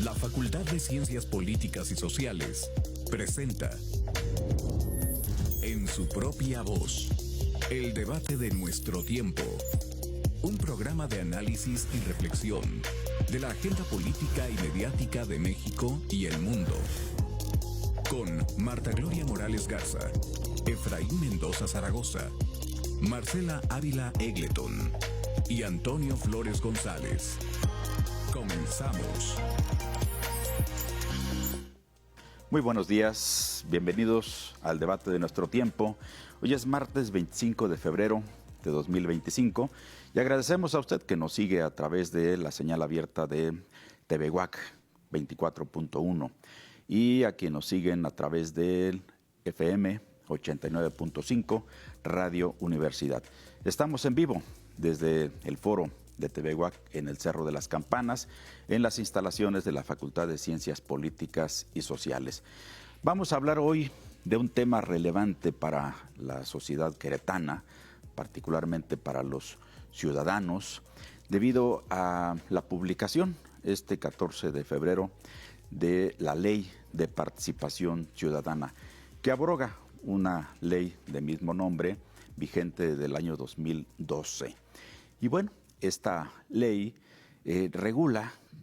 La Facultad de Ciencias Políticas y Sociales presenta en su propia voz el debate de nuestro tiempo. Un programa de análisis y reflexión de la agenda política y mediática de México y el mundo. Con Marta Gloria Morales Garza, Efraín Mendoza Zaragoza, Marcela Ávila Egleton y Antonio Flores González. Comenzamos. Muy buenos días, bienvenidos al debate de nuestro tiempo. Hoy es martes 25 de febrero de 2025 y agradecemos a usted que nos sigue a través de la señal abierta de TV UAC 24.1 y a quienes nos siguen a través del FM 89.5 Radio Universidad. Estamos en vivo desde el foro de TV UAC en el Cerro de las Campanas, en las instalaciones de la Facultad de Ciencias Políticas y Sociales. Vamos a hablar hoy de un tema relevante para la sociedad queretana, particularmente para los ciudadanos, debido a la publicación este 14 de febrero de la Ley de Participación Ciudadana, que abroga una ley de mismo nombre vigente del año 2012. Y bueno, esta ley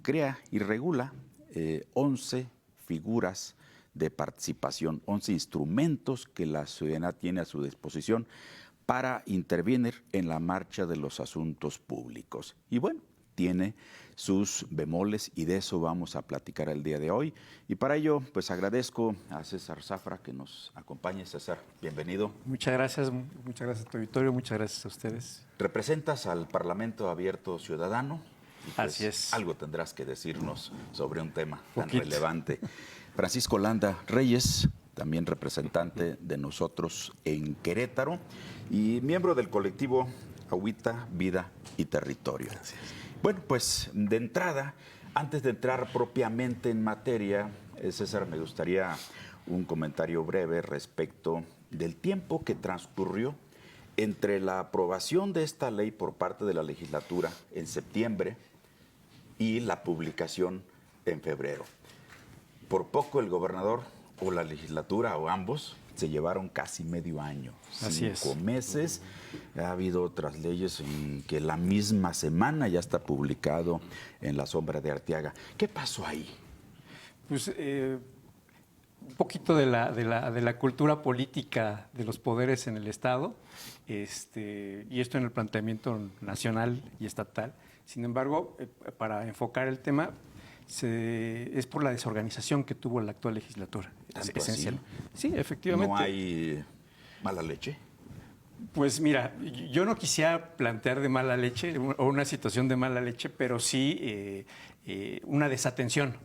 crea y regula 11 figuras de participación, 11 instrumentos que la ciudadanía tiene a su disposición para intervenir en la marcha de los asuntos públicos. Y bueno, tiene sus bemoles y de eso vamos a platicar el día de hoy. Y para ello, pues agradezco a César Zafra que nos acompañe. César, bienvenido. Muchas gracias a tu auditorio, muchas gracias a ustedes. Representas al Parlamento Abierto Ciudadano. Y pues así es. Algo tendrás que decirnos sobre un tema tan relevante. Francisco Landa Reyes, también representante de nosotros en Querétaro y miembro del colectivo Agüita, Vida y Territorio. Gracias. Bueno, pues de entrada, antes de entrar propiamente en materia, César, me gustaría un comentario breve respecto del tiempo que transcurrió entre la aprobación de esta ley por parte de la legislatura en septiembre y la publicación en febrero. Por poco el gobernador o la legislatura o ambos se llevaron casi medio año, Así 5 meses. Ha habido otras leyes en que la misma semana ya está publicado en La Sombra de Arteaga. ¿Qué pasó ahí? Pues un poquito de la cultura política de los poderes en el Estado, y esto en el planteamiento nacional y estatal. Sin embargo, para enfocar el tema, es por la desorganización que tuvo la actual legislatura. ¿Tanto esencial. así? Sí, efectivamente. ¿No hay mala leche? Pues mira, yo no quisiera plantear de mala leche o una situación de mala leche, pero sí una desatención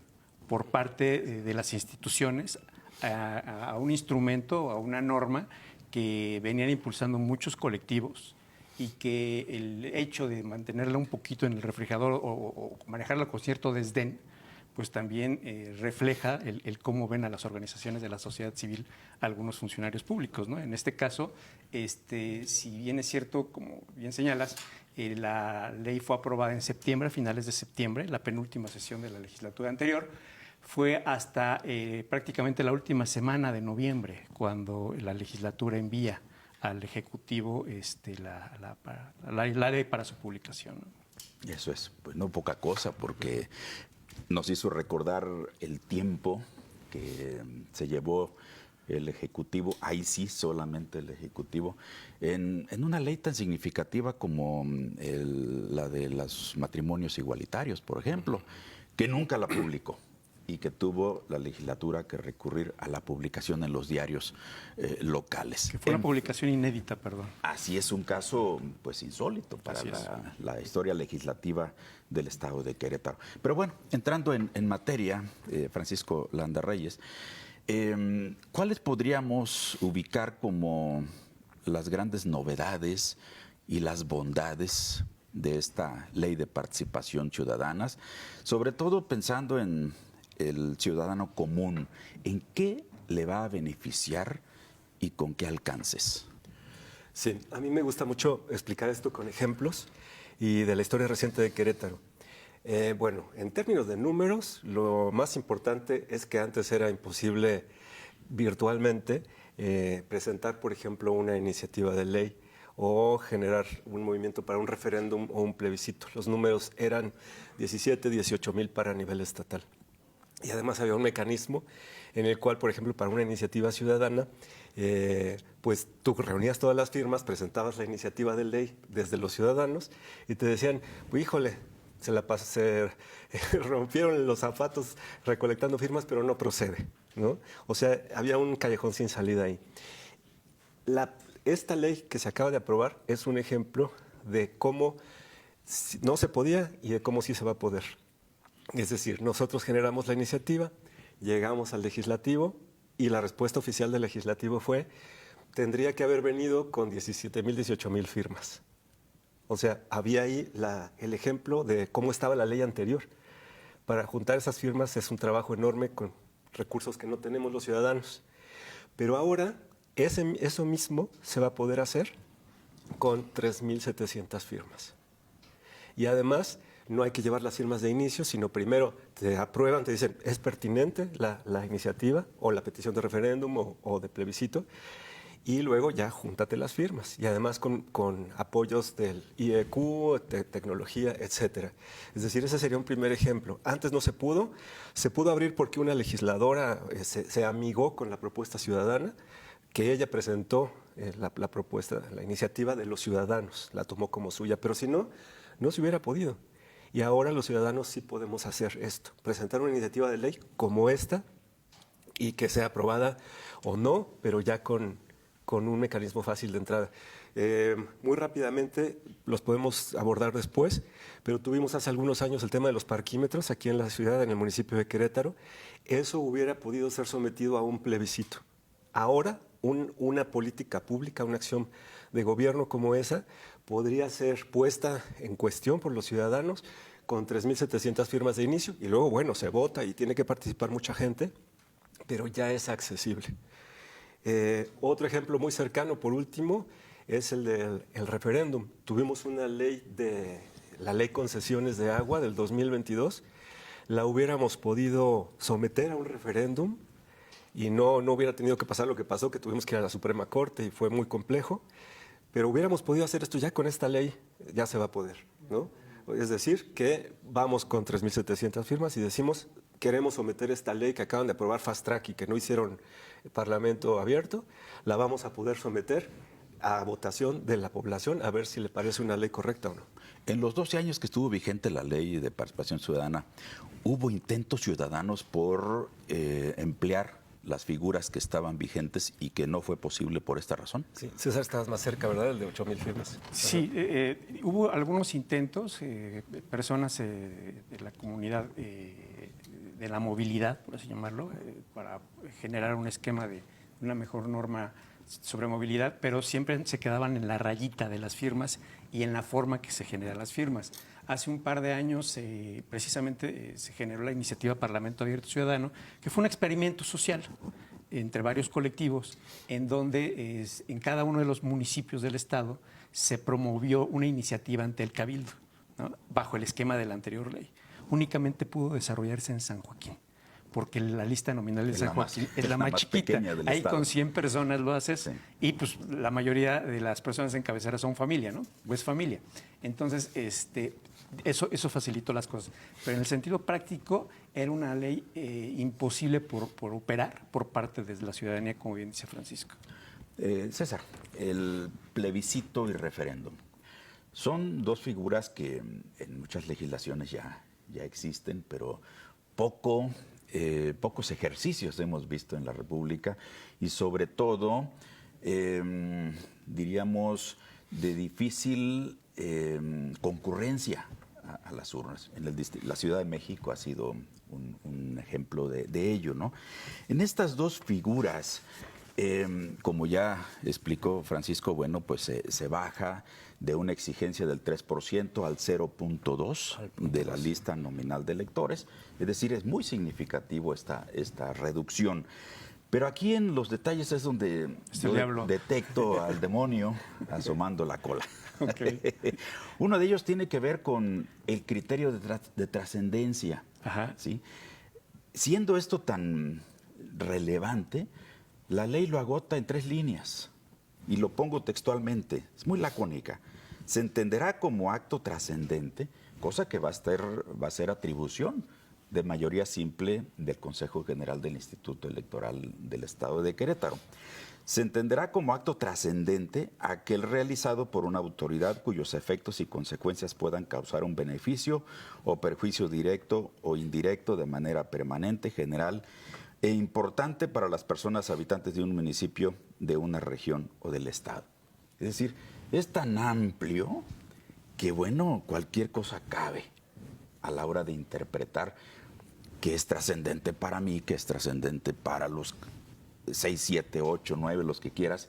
por parte de las instituciones a un instrumento, a una norma que venían impulsando muchos colectivos y que el hecho de mantenerla un poquito en el refrigerador o manejarla con cierto desdén, pues también refleja el cómo ven a las organizaciones de la sociedad civil algunos funcionarios públicos, ¿no? En este caso, si bien es cierto, como bien señalas, la ley fue aprobada en septiembre, a finales de septiembre, la penúltima sesión de la legislatura anterior, fue hasta prácticamente la última semana de noviembre cuando la legislatura envía al Ejecutivo la ley para su publicación, ¿no? Eso es, pues no poca cosa, porque nos hizo recordar el tiempo que se llevó el Ejecutivo, ahí sí solamente el Ejecutivo, en una ley tan significativa como la de los matrimonios igualitarios, por ejemplo, que nunca la publicó y que tuvo la legislatura que recurrir a la publicación en los diarios locales. Que fue una publicación inédita, perdón. Así es, un caso pues insólito para la historia legislativa del Estado de Querétaro. Pero bueno, entrando en materia, Francisco Landa Reyes, ¿cuáles podríamos ubicar como las grandes novedades y las bondades de esta ley de participación ciudadana? Sobre todo pensando en el ciudadano común, ¿en qué le va a beneficiar y con qué alcances? Sí, a mí me gusta mucho explicar esto con ejemplos y de la historia reciente de Querétaro. Bueno, en términos de números, lo más importante es que antes era imposible virtualmente presentar, por ejemplo, una iniciativa de ley o generar un movimiento para un referéndum o un plebiscito. Los números eran 17, 18 mil para nivel estatal. Y además había un mecanismo en el cual, por ejemplo, para una iniciativa ciudadana, pues tú reunías todas las firmas, presentabas la iniciativa de ley desde los ciudadanos y te decían, pues, híjole, se rompieron los zapatos recolectando firmas, pero no procede, ¿no? O sea, había un callejón sin salida ahí. Esta ley que se acaba de aprobar es un ejemplo de cómo no se podía y de cómo sí se va a poder. Es decir, nosotros generamos la iniciativa, llegamos al legislativo y la respuesta oficial del legislativo fue, tendría que haber venido con 17,000, 18,000 firmas. O sea, había ahí el ejemplo de cómo estaba la ley anterior. Para juntar esas firmas es un trabajo enorme con recursos que no tenemos los ciudadanos. Pero ahora eso mismo se va a poder hacer con 3,700 firmas. Y además no hay que llevar las firmas de inicio, sino primero te aprueban, te dicen, es pertinente la iniciativa o la petición de referéndum o de plebiscito, y luego ya júntate las firmas, y además con apoyos del IEQ, tecnología, etcétera. Es decir, ese sería un primer ejemplo. Antes no se pudo abrir porque una legisladora se amigó con la propuesta ciudadana, que ella presentó la propuesta, la iniciativa de los ciudadanos, la tomó como suya, pero si no, no se hubiera podido. Y ahora los ciudadanos sí podemos hacer esto, presentar una iniciativa de ley como esta y que sea aprobada o no, pero ya con un mecanismo fácil de entrada. Muy rápidamente los podemos abordar después, pero tuvimos hace algunos años el tema de los parquímetros aquí en la ciudad, en el municipio de Querétaro. Eso hubiera podido ser sometido a un plebiscito. Ahora, una política pública, una acción de gobierno como esa, podría ser puesta en cuestión por los ciudadanos con 3,700 firmas de inicio y luego, bueno, se vota y tiene que participar mucha gente, pero ya es accesible. Otro ejemplo muy cercano, por último, es el del referéndum. Tuvimos una ley la ley concesiones de agua del 2022, la hubiéramos podido someter a un referéndum y no hubiera tenido que pasar lo que pasó, que tuvimos que ir a la Suprema Corte y fue muy complejo, pero hubiéramos podido hacer esto ya con esta ley, ya se va a poder, ¿no? Es decir, que vamos con 3,700 firmas y decimos, queremos someter esta ley que acaban de aprobar Fast Track y que no hicieron Parlamento abierto, la vamos a poder someter a votación de la población a ver si le parece una ley correcta o no. En los 12 años que estuvo vigente la ley de participación ciudadana, ¿hubo intentos ciudadanos por emplear las figuras que estaban vigentes y que no fue posible por esta razón? Sí, César, estabas más cerca, ¿verdad? El de 8,000 firmas. Sí, hubo algunos intentos, personas de la comunidad de la movilidad, por así llamarlo, para generar un esquema de una mejor norma sobre movilidad, pero siempre se quedaban en la rayita de las firmas y en la forma que se generan las firmas. Hace un par de años precisamente se generó la iniciativa Parlamento Abierto Ciudadano, que fue un experimento social entre varios colectivos, en donde en cada uno de los municipios del estado se promovió una iniciativa ante el Cabildo, ¿no? Bajo el esquema de la anterior ley. Únicamente pudo desarrollarse en San Joaquín, porque la lista nominal de San Joaquín es la más chiquita. Ahí estado. Con 100 personas lo haces, sí. Y pues la mayoría de las personas encabezadas son familia, ¿no? O es familia. Entonces, eso facilitó las cosas. Pero en el sentido práctico, era una ley imposible por operar por parte de la ciudadanía, como bien dice Francisco. César, el plebiscito y referéndum son dos figuras que en muchas legislaciones ya existen, pero pocos ejercicios hemos visto en la República y sobre todo, diríamos, de difícil concurrencia a las urnas. La Ciudad de México ha sido un ejemplo de ello, ¿no? En estas dos figuras, como ya explicó Francisco, bueno, pues se baja de una exigencia del 3% al 0.2% de la lista nominal de electores. Es decir, es muy significativo esta reducción. Pero aquí en los detalles es donde yo diablo. detecto al demonio asomando la cola. Okay. Uno de ellos tiene que ver con el criterio de trascendencia. Ajá. ¿Sí? Siendo esto tan relevante, la ley lo agota en 3 líneas. Y lo pongo textualmente, es muy lacónica. Se entenderá como acto trascendente, cosa que va a ser atribución de mayoría simple del Consejo General del Instituto Electoral del Estado de Querétaro. Se entenderá como acto trascendente aquel realizado por una autoridad cuyos efectos y consecuencias puedan causar un beneficio o perjuicio directo o indirecto de manera permanente, general e importante para las personas habitantes de un municipio, de una región o del Estado. Es decir, es tan amplio que, bueno, cualquier cosa cabe a la hora de interpretar qué es trascendente para mí, qué es trascendente para los 6, 7, 8, 9, los que quieras,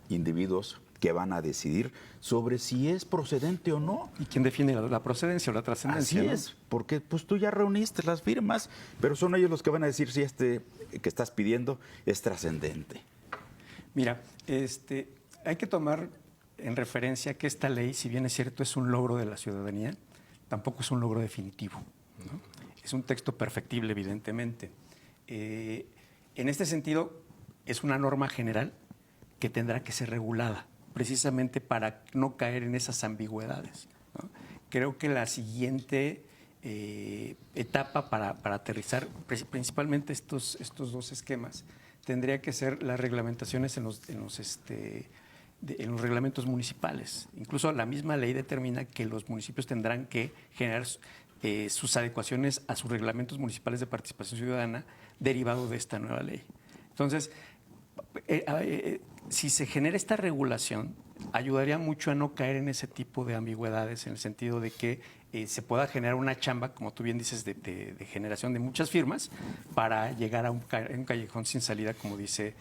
individuos que van a decidir sobre si es procedente o no. ¿Y quién define la procedencia o la trascendencia? Así ¿no? es, porque pues tú ya reuniste las firmas, pero son ellos los que van a decir si que estás pidiendo es trascendente. Mira, hay que tomar en referencia que esta ley, si bien es cierto, es un logro de la ciudadanía, tampoco es un logro definitivo, ¿no? Es un texto perfectible, evidentemente. En este sentido, es una norma general que tendrá que ser regulada, precisamente para no caer en esas ambigüedades, ¿no? Creo que la siguiente etapa para aterrizar principalmente estos 2 esquemas tendría que ser las reglamentaciones en los reglamentos municipales. Incluso la misma ley determina que los municipios tendrán que generar sus adecuaciones a sus reglamentos municipales de participación ciudadana derivado de esta nueva ley. Entonces, si se genera esta regulación, ayudaría mucho a no caer en ese tipo de ambigüedades, en el sentido de que se pueda generar una chamba, como tú bien dices, de generación de muchas firmas para llegar a un callejón sin salida, como dice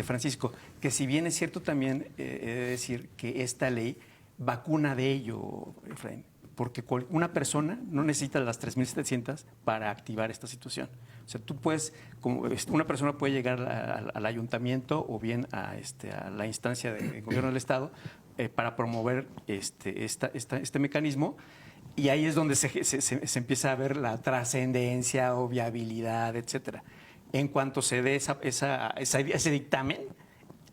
Francisco. Que si bien es cierto también, he de decir que esta ley vacuna de ello, Efraín, porque una persona no necesita las 3.700 para activar esta situación. O sea, tú puedes, una persona puede llegar al ayuntamiento o bien a la instancia de gobierno del Estado para promover este mecanismo, y ahí es donde se empieza a ver la trascendencia o viabilidad, etcétera. En cuanto se dé ese dictamen,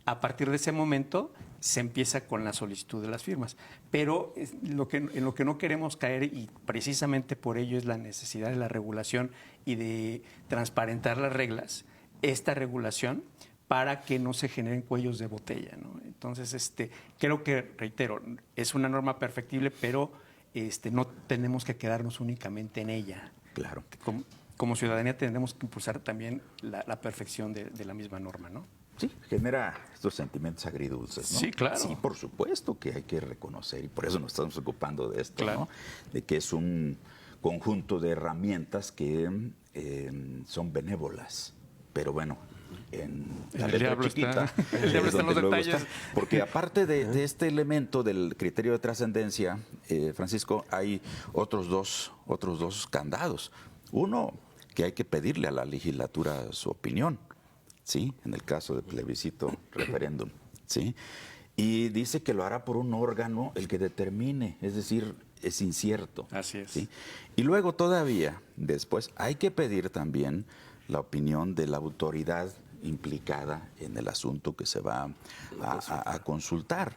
a partir de ese momento se empieza con la solicitud de las firmas. Pero en lo que no queremos caer, y precisamente por ello es la necesidad de la regulación y de transparentar las reglas, esta regulación, para que no se generen cuellos de botella, ¿no? Entonces, creo que, reitero, es una norma perfectible, pero no tenemos que quedarnos únicamente en ella. Claro. Como ciudadanía tendremos que impulsar también la perfección de la misma norma, ¿no? Sí, genera estos sentimientos agridulces, ¿no? Sí, claro. Sí, por supuesto que hay que reconocer, y por eso nos estamos ocupando de esto, Claro. ¿no? De que es un conjunto de herramientas que son benévolas, pero bueno, en la letra chiquita, el diablo está en los luego detalles. porque aparte de este elemento del criterio de trascendencia, Francisco, hay otros dos candados. Uno, que hay que pedirle a la legislatura su opinión, ¿sí? En el caso de plebiscito, referéndum, ¿sí? Y dice que lo hará por un órgano el que determine, es decir, es incierto. Así es. ¿Sí? Y luego todavía, después, hay que pedir también la opinión de la autoridad implicada en el asunto que se va a consultar.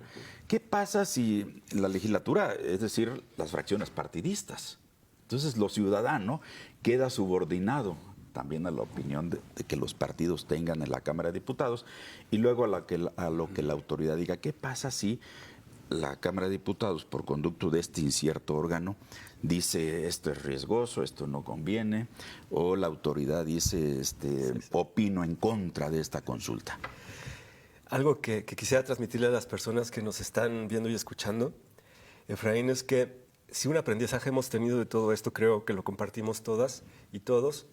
¿Qué pasa si la legislatura, es decir, las fracciones partidistas? Entonces, lo ciudadano queda subordinado también a la opinión de que los partidos tengan en la Cámara de Diputados, y luego a lo que la autoridad diga. ¿Qué pasa si la Cámara de Diputados, por conducto de este incierto órgano, dice esto es riesgoso, esto no conviene, o la autoridad dice opino en contra de esta consulta? Algo que quisiera transmitirle a las personas que nos están viendo y escuchando, Efraín, es que si un aprendizaje hemos tenido de todo esto, creo que lo compartimos todas y todos,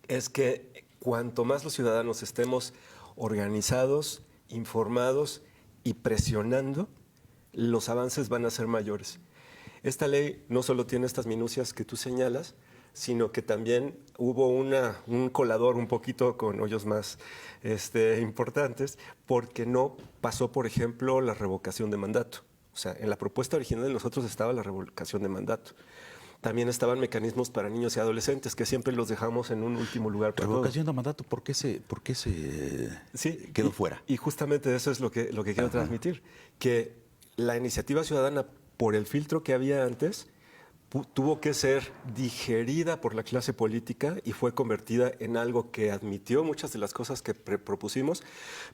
es que cuanto más los ciudadanos estemos organizados, informados y presionando, los avances van a ser mayores. Esta ley no solo tiene estas minucias que tú señalas, sino que también hubo un colador un poquito con hoyos más importantes, porque no pasó, por ejemplo, la revocación de mandato. O sea, en la propuesta original de nosotros estaba la revocación de mandato. También estaban mecanismos para niños y adolescentes, que siempre los dejamos en un último lugar. Revocación de mandato, ¿por qué se quedó fuera? Y justamente eso es lo que quiero transmitir, que la iniciativa ciudadana, por el filtro que había antes, tuvo que ser digerida por la clase política y fue convertida en algo que admitió muchas de las cosas que propusimos,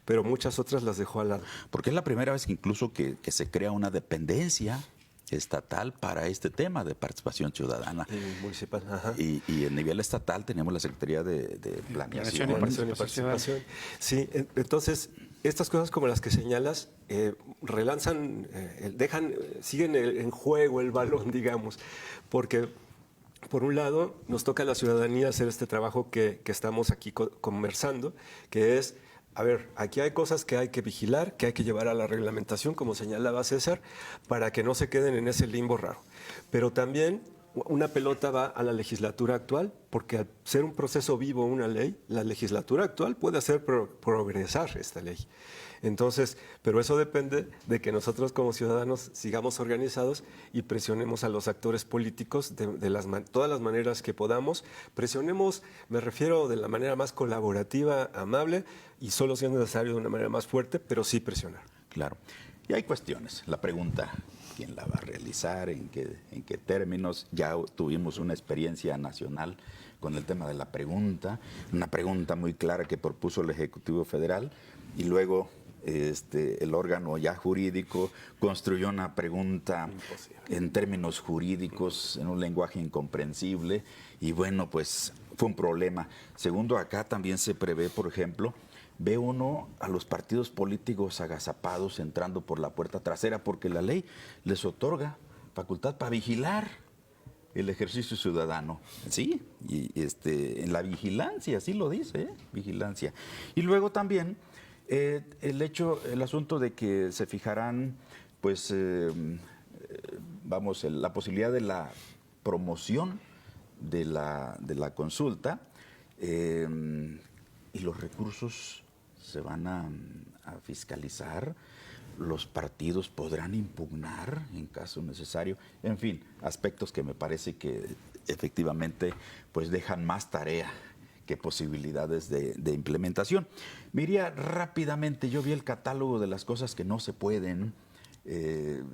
pero muchas otras las dejó al lado. Porque es la primera vez que incluso que se crea una dependencia estatal para este tema de participación ciudadana. Y municipal, ajá. Y en nivel estatal tenemos la Secretaría de Planeación y Participación. Sí, entonces, estas cosas como las que señalas relanzan, siguen en juego el balón, digamos, porque por un lado nos toca a la ciudadanía hacer este trabajo que estamos aquí conversando, que es, a ver, aquí hay cosas que hay que vigilar, que hay que llevar a la reglamentación, como señalaba César, para que no se queden en ese limbo raro. Pero también una pelota va a la legislatura actual, porque al ser un proceso vivo, una ley, la legislatura actual puede hacer progresar esta ley. Entonces, pero eso depende de que nosotros como ciudadanos sigamos organizados y presionemos a los actores políticos de todas las maneras que podamos. Presionemos, me refiero de la manera más colaborativa, amable y solo si es necesario de una manera más fuerte, pero sí presionar. Claro. Y hay cuestiones. La pregunta, ¿quién la va a realizar? ¿En qué términos? Ya tuvimos una experiencia nacional con el tema de la pregunta, una pregunta muy clara que propuso el Ejecutivo Federal y luego el órgano ya jurídico construyó una pregunta en términos jurídicos, en un lenguaje incomprensible y bueno, pues fue un problema. Segundo, acá también se prevé, por ejemplo, ve uno a los partidos políticos agazapados entrando por la puerta trasera porque la ley les otorga facultad para vigilar el ejercicio ciudadano. Sí, y en la vigilancia, así lo dice, vigilancia. Y luego también el asunto de que se fijarán, pues, la posibilidad de la promoción de la consulta y los recursos se van a fiscalizar, los partidos podrán impugnar en caso necesario, en fin, aspectos que me parece que efectivamente pues dejan más tarea que posibilidades de implementación. Me iría rápidamente, yo vi el catálogo de las cosas que no se pueden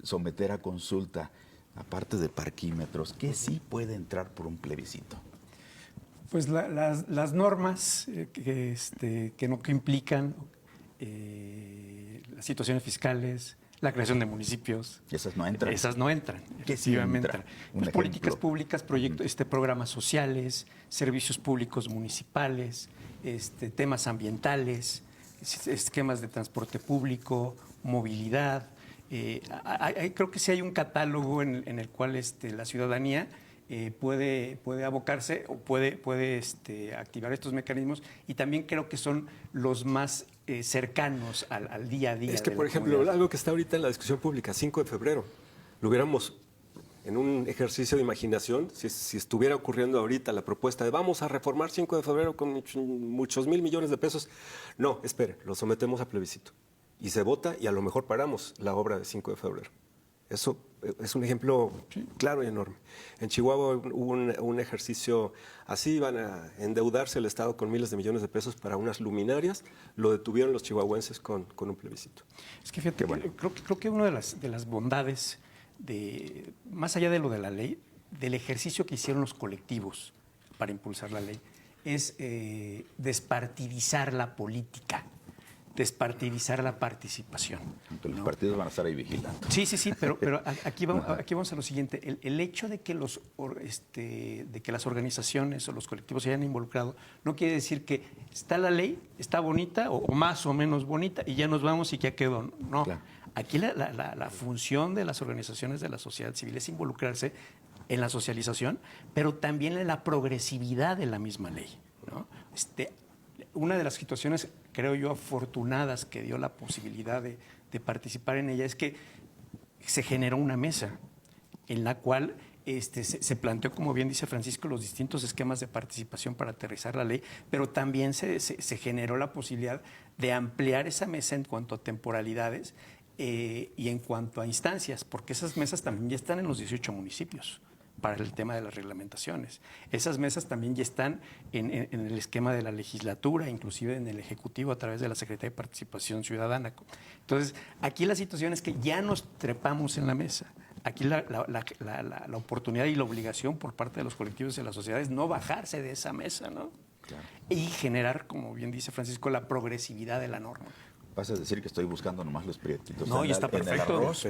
someter a consulta, aparte de parquímetros, ¿qué sí puede entrar por un plebiscito? Pues las normas que implican las situaciones fiscales, la creación de municipios. Esas no entran. Esas no entran. ¿Qué sí entra? Pues políticas públicas, programas sociales, servicios públicos municipales, temas ambientales, esquemas de transporte público, movilidad. Creo que sí hay un catálogo en el cual la ciudadanía puede abocarse o puede activar estos mecanismos y también creo que son los más cercanos al día a día. Es que, por ejemplo, algo que está ahorita en la discusión pública, 5 de febrero, lo hubiéramos en un ejercicio de imaginación, si estuviera ocurriendo ahorita la propuesta de vamos a reformar 5 de febrero con muchos mil millones de pesos, no, espere, lo sometemos a plebiscito y se vota y a lo mejor paramos la obra de 5 de febrero. Eso es un ejemplo claro y enorme. En Chihuahua hubo un ejercicio así, iban a endeudarse el Estado con miles de millones de pesos para unas luminarias, lo detuvieron los chihuahuenses con un plebiscito. Es que fíjate, creo que una de las bondades, más allá de lo de la ley, del ejercicio que hicieron los colectivos para impulsar la ley, es despartidizar la política, despartidizar la participación. Aunque los partidos van a estar ahí vigilando. Sí, pero aquí vamos a lo siguiente. El hecho de que las organizaciones o los colectivos se hayan involucrado no quiere decir que está la ley, está bonita o más o menos bonita y ya nos vamos y ya quedó. No. Claro. Aquí la función de las organizaciones de la sociedad civil es involucrarse en la socialización, pero también en la progresividad de la misma ley, ¿no? Una de las situaciones, creo yo, afortunadas que dio la posibilidad de participar en ella es que se generó una mesa en la cual se planteó, como bien dice Francisco, los distintos esquemas de participación para aterrizar la ley, pero también se generó la posibilidad de ampliar esa mesa en cuanto a temporalidades y en cuanto a instancias, porque esas mesas también ya están en los 18 municipios para el tema de las reglamentaciones. Esas mesas también ya están en el esquema de la legislatura, inclusive en el Ejecutivo a través de la Secretaría de Participación Ciudadana. Entonces, aquí la situación es que ya nos trepamos en la mesa. Aquí la oportunidad y la obligación por parte de los colectivos de la sociedad es no bajarse de esa mesa, ¿no? Claro. Y generar, como bien dice Francisco, la progresividad de la norma. Vas a decir que estoy buscando nomás los prietitos no, y está en el perfecto. arroz,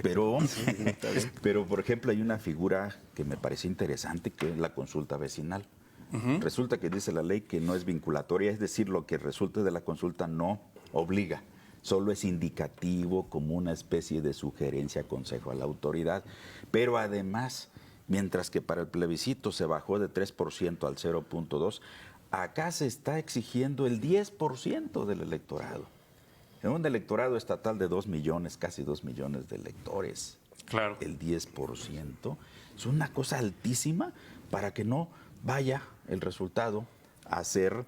pero por ejemplo hay una figura que me parece interesante, que es la consulta vecinal. Resulta que dice la ley que no es vinculatoria, es decir, lo que resulte de la consulta no obliga. Solo es indicativo, como una especie de sugerencia, consejo a la autoridad. Pero además, mientras que para el plebiscito se bajó de 3% al 0.2%, acá se está exigiendo el 10% del electorado. En un electorado estatal de 2 millones, casi 2 millones de electores. Claro. El 10% es una cosa altísima para que no vaya el resultado a ser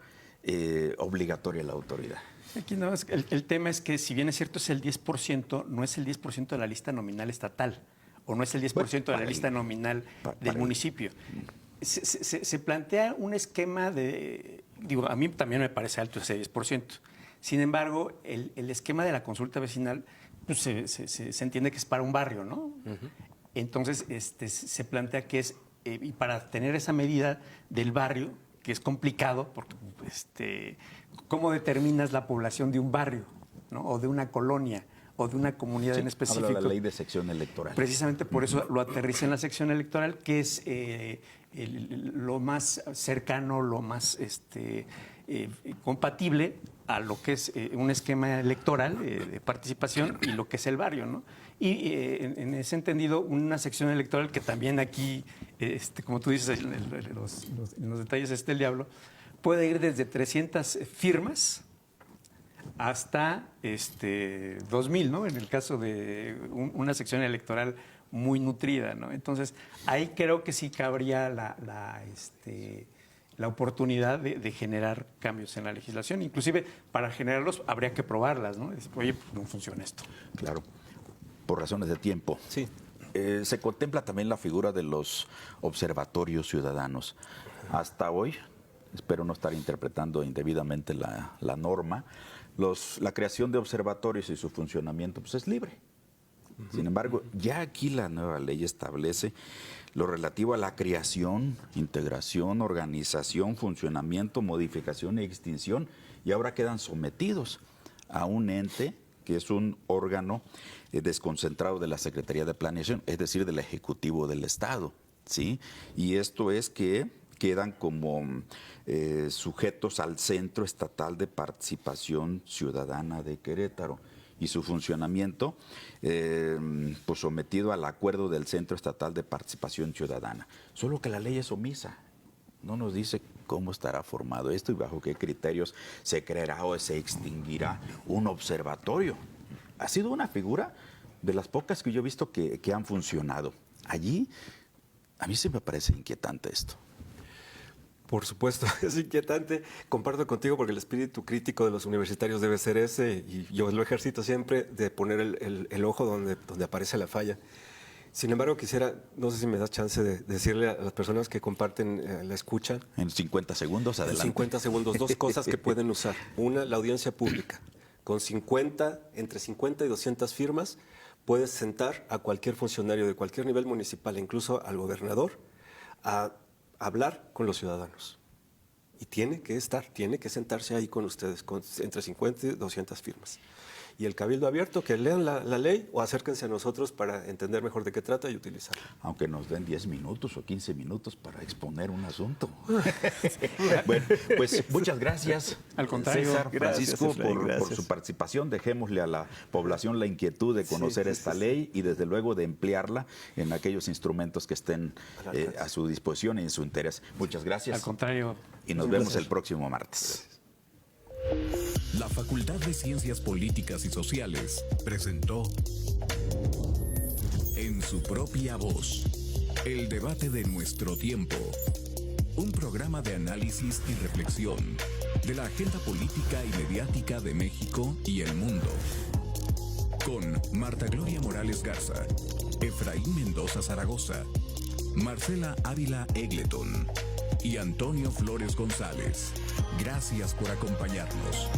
obligatoria la autoridad. Aquí no, el tema es que si bien es cierto es el 10%, no es el 10% de la lista nominal estatal o no es el 10% de la lista nominal del municipio. Se plantea un esquema de, a mí también me parece alto ese 10%. Sin embargo, el esquema de la consulta vecinal pues, se entiende que es para un barrio, ¿no? Entonces se plantea que es, y para tener esa medida del barrio, que es complicado, porque ¿cómo determinas la población de un barrio, ¿no? O de una colonia, o de una comunidad en específico? Habla la ley de sección electoral. Precisamente por eso lo aterriza en la sección electoral, que es lo más cercano, lo más compatible a lo que es un esquema electoral de participación y lo que es el barrio, ¿no? Y en ese entendido, una sección electoral que también aquí, como tú dices, en los detalles está el diablo, puede ir desde 300 firmas hasta 2,000, ¿no? En el caso de una sección electoral muy nutrida, ¿no? Entonces, ahí creo que sí cabría la oportunidad de generar cambios en la legislación. Inclusive, para generarlos habría que probarlas, ¿no? Oye, pues no funciona esto. Claro, por razones de tiempo. Sí. Se contempla también la figura de los observatorios ciudadanos. Hasta hoy, espero no estar interpretando indebidamente la norma, la creación de observatorios y su funcionamiento pues, es libre. Sin embargo, ya aquí la nueva ley establece lo relativo a la creación, integración, organización, funcionamiento, modificación y extinción, y ahora quedan sometidos a un ente que es un órgano desconcentrado de la Secretaría de Planeación, es decir, del Ejecutivo del Estado, ¿sí? Y esto es que quedan como sujetos al Centro Estatal de Participación Ciudadana de Querétaro y su funcionamiento pues sometido al acuerdo del Centro Estatal de Participación Ciudadana. Solo que la ley es omisa, no nos dice cómo estará formado esto y bajo qué criterios se creará o se extinguirá un observatorio. Ha sido una figura de las pocas que yo he visto que han funcionado. Allí, a mí sí me parece inquietante esto. Por supuesto, es inquietante. Comparto contigo porque el espíritu crítico de los universitarios debe ser ese, y yo lo ejercito siempre, de poner el ojo donde aparece la falla. Sin embargo, quisiera, no sé si me das chance de decirle a las personas que comparten la escucha. En 50 segundos, adelante. En 50 segundos, dos cosas que pueden usar. Una, la audiencia pública. Con entre 50 y 200 firmas, puedes sentar a cualquier funcionario de cualquier nivel municipal, incluso al gobernador, a hablar con los ciudadanos. Y tiene que sentarse ahí con ustedes, entre 50 y 200 firmas. Y el cabildo abierto, que lean la ley o acérquense a nosotros para entender mejor de qué trata y utilizarla. Aunque nos den 10 minutos o 15 minutos para exponer un asunto. Bueno, pues muchas gracias. Al contrario, César, Francisco, gracias, por su participación. Dejémosle a la población la inquietud de conocer esta ley y desde luego de emplearla en aquellos instrumentos que estén a su disposición y en su interés. Muchas gracias. Al contrario. Y nos vemos el próximo martes. Gracias. La Facultad de Ciencias Políticas y Sociales presentó En su propia voz. El debate de nuestro tiempo. Un programa de análisis y reflexión de la agenda política y mediática de México y el mundo. Con Marta Gloria Morales Garza, Efraín Mendoza Zaragoza, Marcela Ávila Egleton y Antonio Flores González. Gracias por acompañarnos.